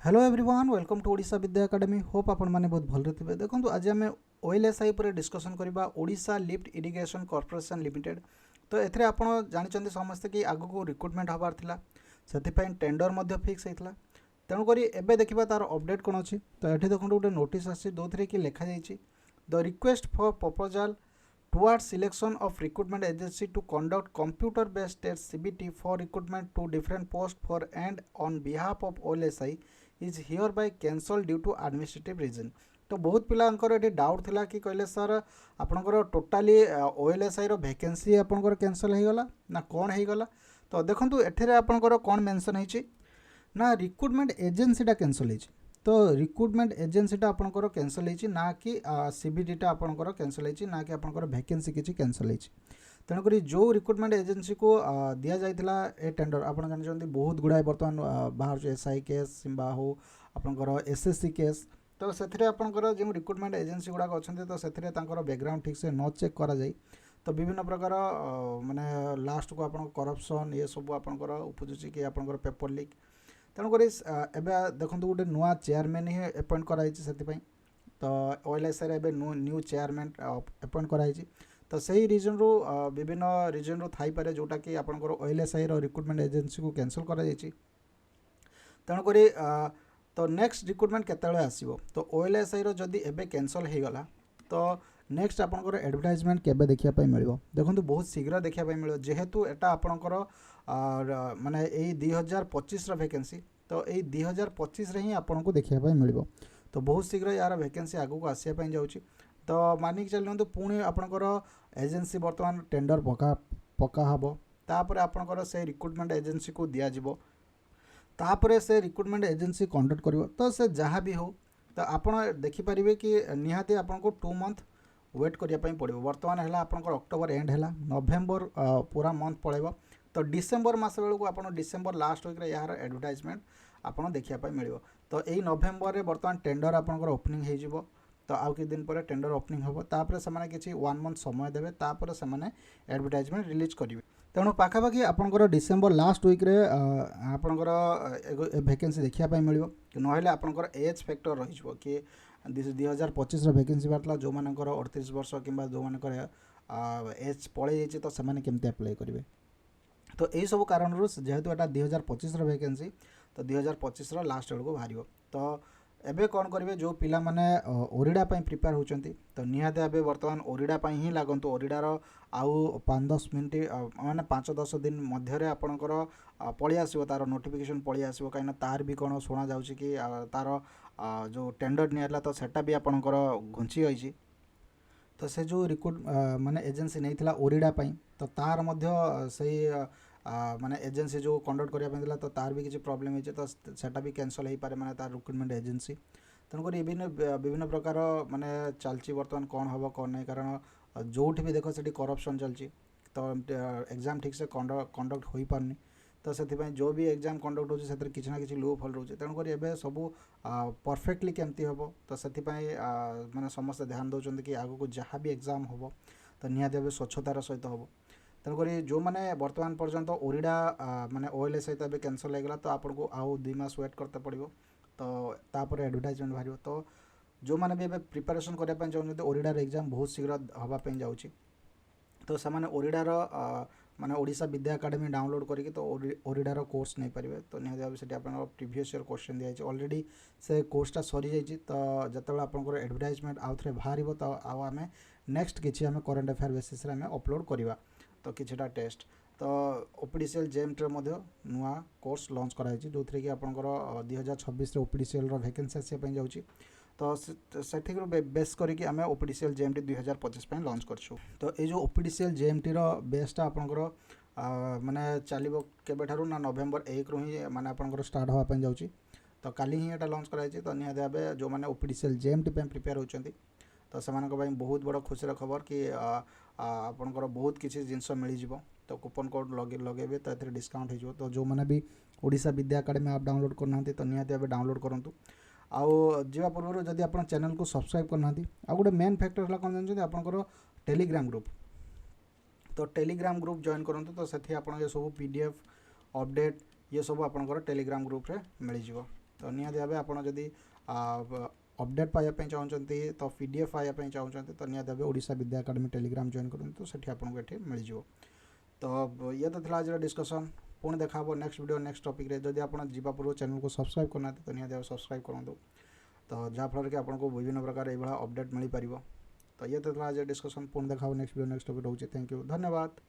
Hello everyone welcome to Odisha Vidya Academy hope आपण मैंने बहुत भल थे। देखो आज आम ओएलएसआई पर डिस्कसन करवा Odisha lift irrigation corporation limited. तो एथरे आपण जानते समस्ते कि आग को रिक्रुटमेंट हबार थिला से टेंडर मध्य फिक्स होता तेणुक एवं देखा तार अपडेट कौन अच्छी। तो ये देखो गोटे नोटिस आसी जो थे कि लिखा जाइए the request for proposal towards selection of recruitment agency to conduct computer based test CBT for recruitment to different posts for and on behalf of OLSI is hereby cancelled due to administrative reason। तो बहुत पिलांकर ये doubt थिला कि कहले sir आपनकर totally OLSI रो vacancy आपनकर cancel हो गला ना कौन हो गला। तो देखंतु एठरे आपनकर कौन मेंशन होइछि ना रिक्रुटमेंट एजेंसीटा कैंसल होइछि। तो रिक्रुटमेंट एजेंसीटा आपनकर कैंसल होइछि ना कि सीबीटीटा आपनकर कैंसल होइछि ना कि आपनकर वैकेंसी किछि कैंसल होइछि। तेणुक जो रिक्रुटमेंट एजेंसी को दिया जाइथिला ए टेंडर आपन जानछन्ती बहुत गुडाय वर्तमान बाहर एसआई केस सिंबा हो आपनकर एसएससी केस। तो सेथिरे आपनकर जे रिक्रुटमेंट एजेंसी गुडा अछन्ती तो सेथिरे तांकर बैकग्राउंड ठीक से न चेक करा जाय तो विभिन्न प्रकार माने लास्ट को आपन करप्शन ये सब आपनकर उपजुछि कि आपनकर पेपर लीक। तेणुक एवं देखो गोटे नुआ चेयरमैन ही अपॉइंट कराई से तो ओएलएसआई एवं न्यू चेयरमैन अपॉइंट कराई। तो सही रिजन रू विभिन्न रिजन रू थाई पारे जोटा कि आपनकर ओएलएसआई रो रिक्रुटमेंट एजेंसी को कैंसल करा जायछि। तेणुक तो नेक्स्ट रिक्रुटमेंट केतेबेले आसीबो तो ओएलएसआई रो जदी एबे कैंसल हो गला तो नेक्स्ट आपनकर एडवर्टाइजमेंट केबे देखिया पाई मिलिबो। देखंतु बहुत शीघ्र देखिया पाई मिलिबो जेहेतु एटा आपनकर माने एई 2025 रो वैकेंसी तो एई 2025 रे ही आपन को देखिया पाई मिलिबो। तो बहुत शीघ्र यार वैकेंसी आगु को आसिया पाई जाउची। तो मानिक चलंतु पुणी आपनकर एजेंसी वर्तमान टेंडर पका हबो तापर आपनकर से रिक्रुटमेंट एजेंसी को दिया जिवो तापर से रिक्रुटमेंट एजेंसी कंडक्ट करिवो। तो से जहाँ भी हो तो आपड़ देखिपारे कि निहाती आपन को 2 मंथ वेट करिया पई पड़िबो। वर्तमान है आपनकर अक्टोबर एंड है नवेम्बर पूरा मंथ पड़ेबो तो डिसेम्बर मास बेलू आपन डिसेम्बर लास्ट वीक रे यार एडवर्टाइजमेंट आपन देखिया पई मिलिबो। तो यही नवेम्बर रे वर्तमान टेंडर आपनकर ओपनिंग हो जिवो तो आउ कि दिन पर टेंडर ओपनिंग हम तापर से किसी 1 मंथ समय देवे तापर से एडवर्टाइजमेंट रिलीज करेंगे। तेणु पाखापाखि आपनकर डिसेम्बर लास्ट वीक रे आपनकर वैकेंसी देखिया मिलिबो नहले आपनकर एज फैक्टर रहिजबो कि 2025 रो वैकेंसी बारला जो मानकर 38 वर्ष किंबा जो मानकर एज पड़े जाइए तो सेमाने केमते अप्लाई करेंगे। तो यही सब कारण जेहेतु एटा 2025 रो वैकेंसी तो 2025 रो लास्ट बेलू बाहर। तो एबे कौन करेंगे जो पिला माने ओरिडा पई प्रिपेयर होचंती तो निहाते एबे वर्तमान ओरिडा पई ही लागंतु ओरिडार आउ 5-10 मिनिट माने 5-10 दिन मध्य आपणकर पळि आसीबो तार नोटिफिकेशन पळि आसीबो कहीं तार भी कौन शुणा जाउछि कि तार जो टेंडर नियला तो सेटा भी आपणकर घुंची होइछि। तो से जो रिक्रुट माने एजेंसी नहीं ओरिडा पई तो तार मध्य सही माने एजेंसी जो कंडक्ट करिया तो तार भी किसी प्रॉब्लम होइछे तो सेटा भी कैंसल हो पारे माने तार रिक्रुटमेंट एजेंसी। तेणुक विभिन्न प्रकार माने चलची वर्तमान कौन हम कौन नहीं कारण जोठी भी देखो सेठी करप्शन चलची तो एग्जाम ठीक से कंडक्ट हो पारनी। तो से जो भी एग्जाम कंडक्ट होची सेतिर किछि ना किछि लो फॉल रोचे तेणुक एबे सब परफेक्टली केमती हम तो से माने समस्त ध्यान दौरान कि आगु को जहाँ भी एग्जाम हम तो निहाती भाव स्वच्छतार सहित हम। तेणुक जो मैंने वर्तमान पर्यंत ओरिडा माने ओएलएसआई तो कैंसल हो गला तो आपको आउ 2 मास वेट करते पड़ो तो तापर एडवर्टाइजमेंट बाहर। तो जो मैंने भी एबे प्रिपरेशन करने चाहते ओरिडार एग्जाम बहुत शीघ्र हवापाई जाऊँगी तो से ओरिडार माने ओडिशा विद्या एकेडमी डाउनलोड करके तो ओरिडार कोर्स नहीं पारे। तो निहाती भाव से आप प्रीवियस ईयर क्वेश्चन दिखाई ऑलरेडी से कोर्सटा सरी जाइए तो जिते आपंकर एडवर्टाइजमेंट आउ थे बाहर तो आम नेक्स्ट किसी आम करेन्ट अफेयर बेसिस रे अपलोड करवा तो किछटा टेस्ट तो ओपीडीसीएल जेएमटी नुआ कोर्स लॉन्च कराई जो थे कि आपंकर 2026 ओपीडीसीएल वैकेंसी आसापी जाऊँगी तो सेठी बेस करके आम ओपीडीसीएल जेएमटी 2025 लॉन्च करछू। तो ये जो ओपीडीसीएल जेएमटी बेसटा आपंकर माने चलो केबेठारू ना नवेम्बर 1 रु ही माने आपंकर स्टार्ट होगापी जाऊँगी तो काली ही एटा लॉन्च कराई। तो निहाती भाव जो मैंने ओपीडीसीएल जेएमटी प्रिपेयर होती तो से बहुत बड़ खुशी खबर कि आपंकर बहुत किसी जिनस मिल तो कूपन कोड लगे तो ये डिस्काउंट हो। तो जो मैंने भी ओडिशा विद्या एकेडमी आप डाउनलोड करना तो निहाती भाव डाउनलोड करूँ। आउ जा पूर्व जदि आप चैनल को सब्सक्राइब करना आ गोटे मेन फैक्टर है कौन जानते आपंकर टेलीग्राम ग्रुप तो टेलीग्राम ग्रुप जॉइन करूँ तो से आप सब पीडीएफ अपडेट ये सब आपंकर टेलीग्राम ग्रुप रे मिल जाव। तो निहाती भावे आपड़ जदि अपडेट पाइबापी चाहते तो PDF पाइबापी चाहते तो निहाती भावे Odisha Vidya academy Telegram join करूँ तो सेठी आपको ये मिल तो ये तो आज डिस्कसन पुणी देखा नेक्स्ट वीडियो नेक्स्ट टॉपिक रे जदि आप जीवा पूर्व चैनल को सब्सक्राइब करना तो निहाती भावे सब्सक्राइब करूँ तो जहाँफल कि आपको विभिन्न प्रकार ये अपडेट मिल पार तो ये तो आज डिस्कसन पुणी देखा नेक्स्ट वीडियो नेक्स्ट टॉपिक रोचे थैंक यू धन्यवाद।